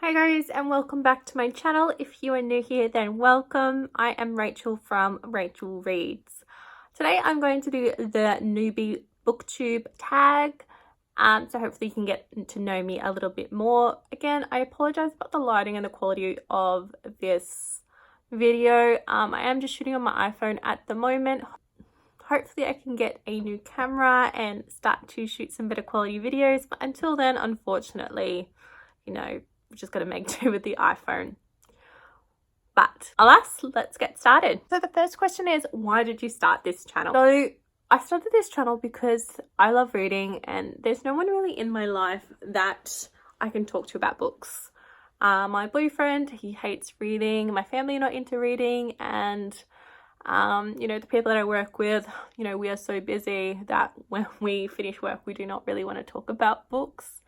Hi guys, and welcome back to my channel. If you are new here, then welcome. I am Rachel from Rachel Reads. Today I'm going to do the Newbie Booktube Tag, so hopefully you can get to know me a little bit more. Again, I apologize about the lighting and the quality of this video. I am just shooting on my iPhone at the moment. Hopefully I can get a new camera and start to shoot some better quality videos, but until then, unfortunately, we're just going to make do with the iPhone. But alas, let's get started. So the first question is, why did you start this channel? So I started this channel because I love reading and there's no one really in my life that I can talk to about books. My boyfriend, he hates reading, my family are not into reading, and the people that I work with, we are so busy that when we finish work, we do not really want to talk about books.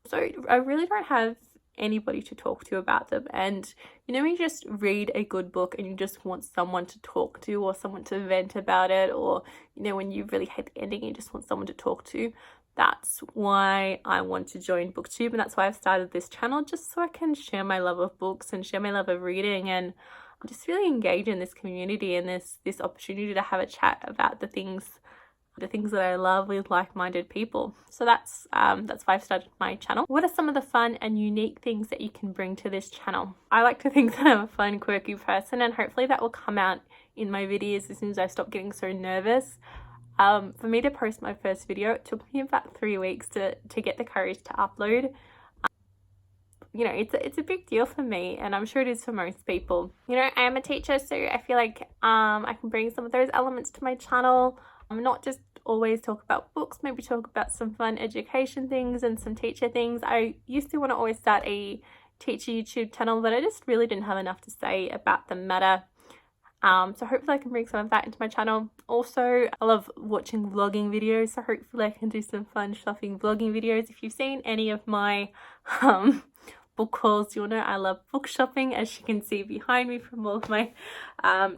So I really don't have anybody to talk to about them. And when you just read a good book and you just want someone to talk to or someone to vent about it, or when you really hate the ending and you just want someone to talk to, that's why I want to join Booktube, and that's why I've started this channel, just so I can share my love of books and share my love of reading, and just really engage in this community and this opportunity to have a chat about the things that I love with like-minded people. So that's why I've started my channel. What are some of the fun and unique things that you can bring to this channel? I like to think that I'm a fun, quirky person, and hopefully that will come out in my videos as soon as I stop getting so nervous. For me to post my first video, it took me about 3 weeks to get the courage to upload. It's a big deal for me, and I'm sure it is for most people. I am a teacher, so I feel like I can bring some of those elements to my channel. Not just always talk about books, maybe talk about some fun education things and some teacher things. I used to want to always start a teacher YouTube channel, but I just really didn't have enough to say about the matter. So hopefully I can bring some of that into my channel. Also, I love watching vlogging videos, so hopefully I can do some fun shopping vlogging videos. If you've seen any of my book hauls, you'll know I love book shopping, as you can see behind me from all of my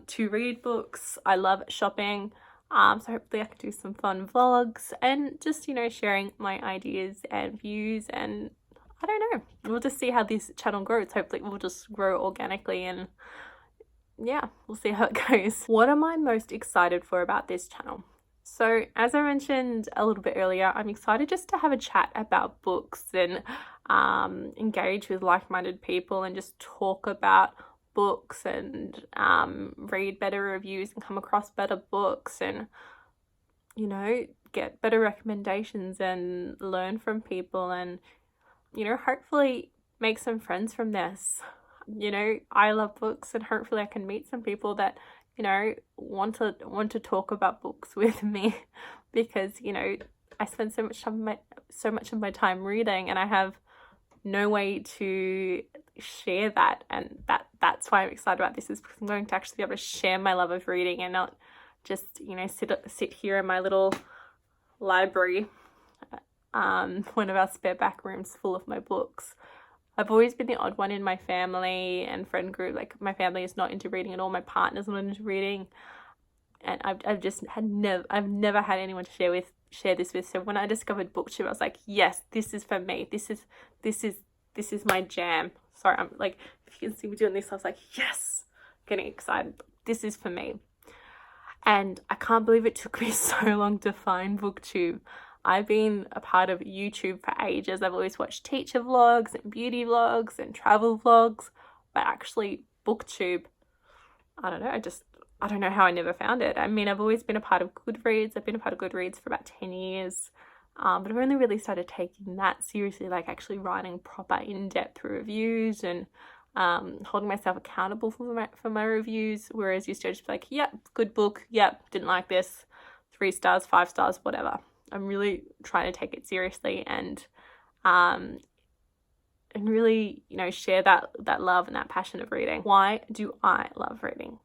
to read books. I love shopping. So hopefully I can do some fun vlogs and just, sharing my ideas and views, and I don't know, we'll just see how this channel grows. Hopefully it will just grow organically, and yeah, we'll see how it goes. What am I most excited for about this channel? So as I mentioned a little bit earlier, I'm excited just to have a chat about books and engage with like-minded people and just talk about books and read better reviews and come across better books and get better recommendations and learn from people, and hopefully make some friends from this. I love books, and hopefully I can meet some people that want to talk about books with me, because I spend so much of my time reading, and I have no way to share that, and that's why I'm excited about this, is because I'm going to actually be able to share my love of reading and not just sit here in my little library, one of our spare back rooms full of my books. I've always been the odd one in my family and friend group. Like, my family is not into reading at all, my partner's not into reading, and I've never had anyone to share this with. So when I discovered Booktube, I was like, yes, this is for me. This is my jam. Sorry, I'm like, if you can see me doing this, I was like, yes, getting excited. This is for me. And I can't believe it took me so long to find Booktube. I've been a part of YouTube for ages. I've always watched teacher vlogs and beauty vlogs and travel vlogs, but actually Booktube, I don't know, I don't know how I never found it. I mean, I've always been a part of Goodreads. I've been a part of Goodreads for about 10 years. But I've only really started taking that seriously, like actually writing proper in-depth reviews and holding myself accountable for my reviews, whereas used to just be like, yep, good book, yep, didn't like this, 3 stars, 5 stars, whatever. I'm really trying to take it seriously and really, share that love and that passion of reading. Why do I love reading?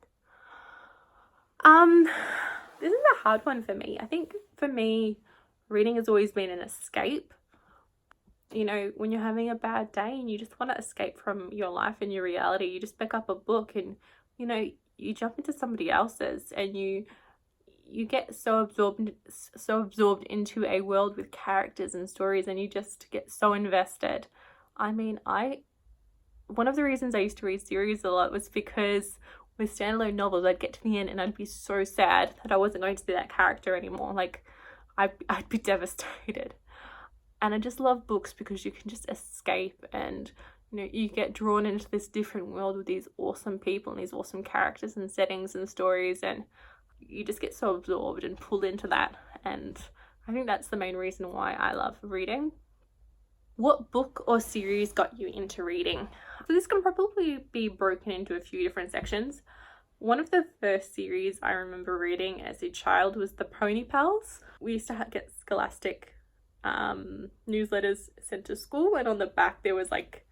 This is a hard one for me. I think for me, reading has always been an escape. When you're having a bad day and you just want to escape from your life and your reality, you just pick up a book and you jump into somebody else's, and you get so absorbed into a world with characters and stories, and you just get so invested. I mean, I one of the reasons I used to read series a lot was because with standalone novels, I'd get to the end and I'd be so sad that I wasn't going to be that character anymore. Like, I'd be devastated. And I just love books because you can just escape, and you get drawn into this different world with these awesome people and these awesome characters and settings and stories, and you just get so absorbed and pulled into that. And I think that's the main reason why I love reading. What book or series got you into reading? So this can probably be broken into a few different sections. One of the first series I remember reading as a child was the Pony Pals. We used to get Scholastic newsletters sent to school, and on the back there was like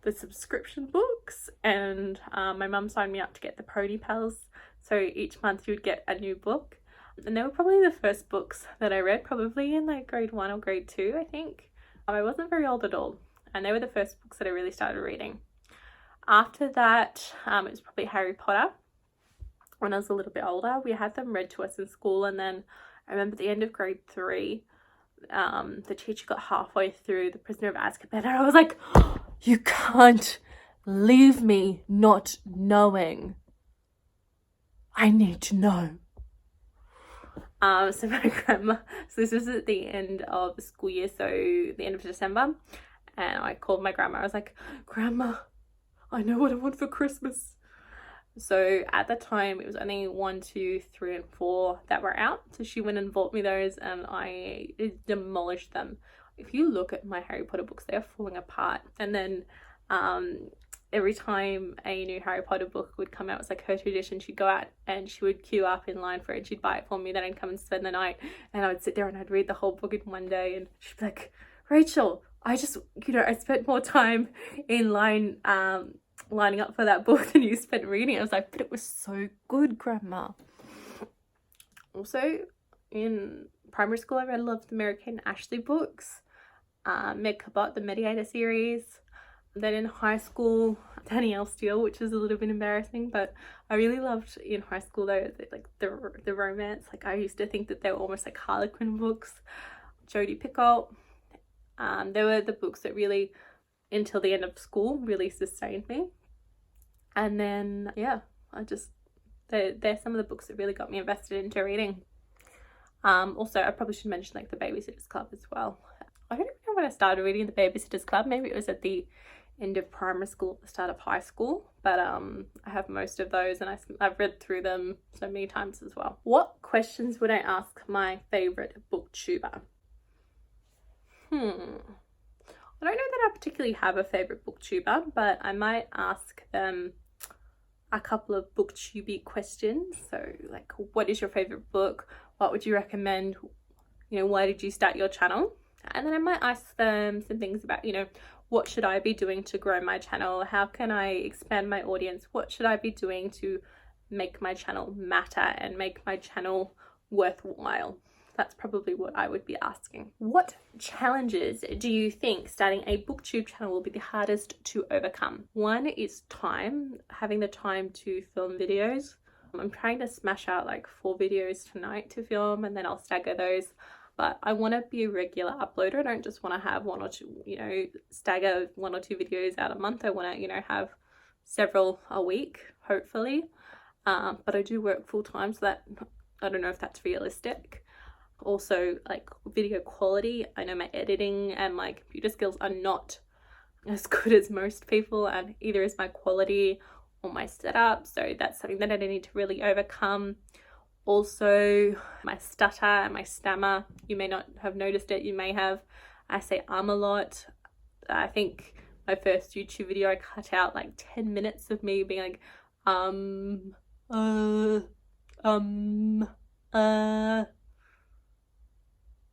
the subscription books, and my mum signed me up to get the Pony Pals, so each month you would get a new book, and they were probably the first books that I read, probably in like grade 1 or grade 2, I think. I wasn't very old at all, and they were the first books that I really started reading. After that, it was probably Harry Potter. When I was a little bit older, we had them read to us in school, and then I remember at the end of grade 3, the teacher got halfway through The Prisoner of Azkaban, and I was like, oh, you can't leave me not knowing. I need to know. So my grandma, so this was at the end of the school year, so the end of December, and I called my grandma. I was like, Grandma, I know what I want for Christmas. So at the time it was only 1, 2, 3 and 4 that were out, so she went and bought me those, and I demolished them. If you look at my Harry Potter books, they are falling apart. And then every time a new Harry Potter book would come out, it was like her tradition, she'd go out and she would queue up in line for it, she'd buy it for me, then I'd come and spend the night, and I would sit there and I'd read the whole book in one day, and she'd be like, Rachel, I just, I spent more time in line lining up for that book than you spent reading. I was like, but it was so good, Grandma. Also, in primary school, I read a lot of the Mary-Kate and Ashley books, Meg Cabot, the Mediator series. Then in high school, Danielle Steele, which is a little bit embarrassing, but I really loved in high school though, like the romance. Like, I used to think that they were almost like Harlequin books. Jodi Picoult. They were the books that really, until the end of school, really sustained me. And then yeah, they're some of the books that really got me invested into reading. Also, I probably should mention like the Babysitter's Club as well. I don't even know when I started reading the Babysitter's Club. Maybe it was at the end of primary school, the start of high school, but I have most of those, and I've read through them so many times as well. What questions would I ask my favorite booktuber? I don't know that I particularly have a favorite booktuber, but I might ask them a couple of booktubey questions. So like, what is your favorite book? What would you recommend? Why did you start your channel? And then I might ask them some things about, what should I be doing to grow my channel? How can I expand my audience? What should I be doing to make my channel matter and make my channel worthwhile? That's probably what I would be asking. What challenges do you think starting a booktube channel will be the hardest to overcome? One is time, having the time to film videos. I'm trying to smash out like 4 videos tonight to film, and then I'll stagger those. But I want to be a regular uploader. I don't just want to have 1 or 2, stagger 1 or 2 videos out a month. I want to, have several a week, hopefully. But I do work full time, so that I don't know if that's realistic. Also, like video quality, I know my editing and my computer skills are not as good as most people, and either is my quality or my setup, so that's something that I need to really overcome. Also, my stutter and my stammer, you may not have noticed it, you may have. I say a lot. I think my first YouTube video, I cut out like 10 minutes of me being like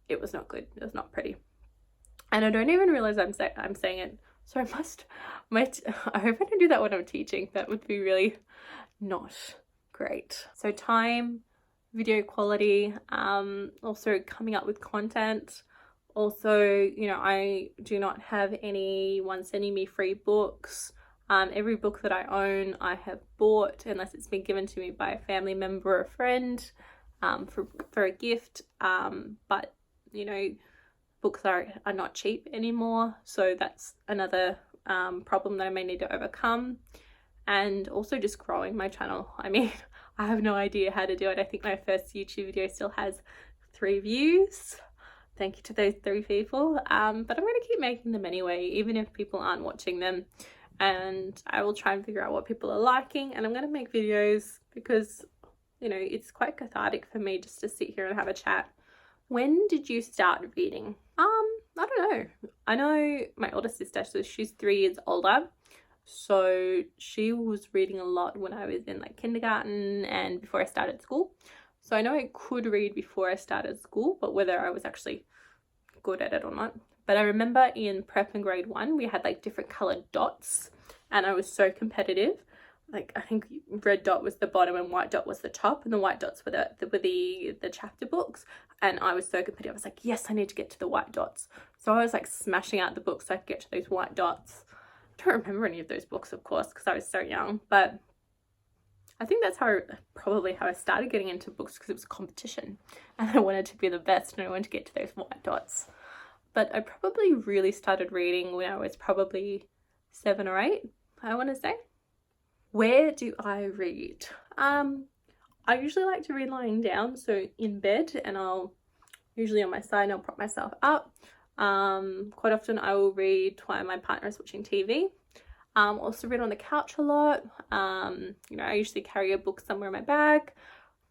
it was not good. It was not pretty, and I don't even realize I'm saying it. So I hope I don't do that when I'm teaching. That would be really not great. So time, video quality, also coming up with content. Also, I do not have anyone sending me free books. Every book that I own, I have bought, unless it's been given to me by a family member or a friend, for a gift. But books are not cheap anymore, so that's another problem that I may need to overcome, and also just growing my channel. I mean, I have no idea how to do it. I think my first YouTube video still has 3 views. Thank you to those 3 people. But I'm going to keep making them anyway, even if people aren't watching them. And I will try and figure out what people are liking. And I'm going to make videos because, you know, it's quite cathartic for me just to sit here and have a chat. When did you start reading? I don't know. I know my older sister, so she's 3 years older. So she was reading a lot when I was in like kindergarten and before I started school. So I know I could read before I started school, but whether I was actually good at it or not. But I remember in prep and grade 1, we had like different colored dots and I was so competitive. Like I think red dot was the bottom and white dot was the top, and the white dots were the chapter books. And I was so competitive. I was like, yes, I need to get to the white dots. So I was like smashing out the books so I could get to those white dots. I don't remember any of those books, of course, because I was so young, but I think that's probably how I started getting into books, because it was a competition and I wanted to be the best and I wanted to get to those white dots. But I probably really started reading when I was probably 7 or 8, I want to say. Where do I read? I usually like to read lying down, so in bed, and I'll usually on my side and I'll prop myself up. Quite often I will read while my partner is watching TV. Also read on the couch a lot. You know, I usually carry a book somewhere in my bag.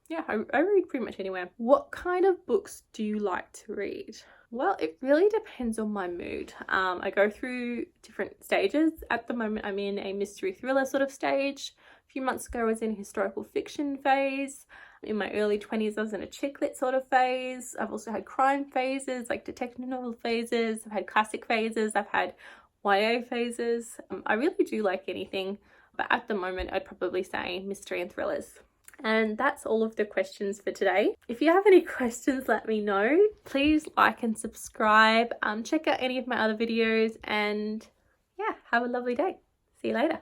Yeah, I read pretty much anywhere. What kind of books do you like to read? Well, it really depends on my mood. I go through different stages. At the moment, I'm in a mystery thriller sort of stage. A few months ago, I was in a historical fiction phase. In my early 20s, I was in a chick lit sort of phase. I've also had crime phases, like detective novel phases. I've had classic phases. I've had YA phases. I really do like anything, but at the moment, I'd probably say mystery and thrillers. And that's all of the questions for today. If you have any questions, let me know. Please like and subscribe. Check out any of my other videos, and yeah, have a lovely day. See you later.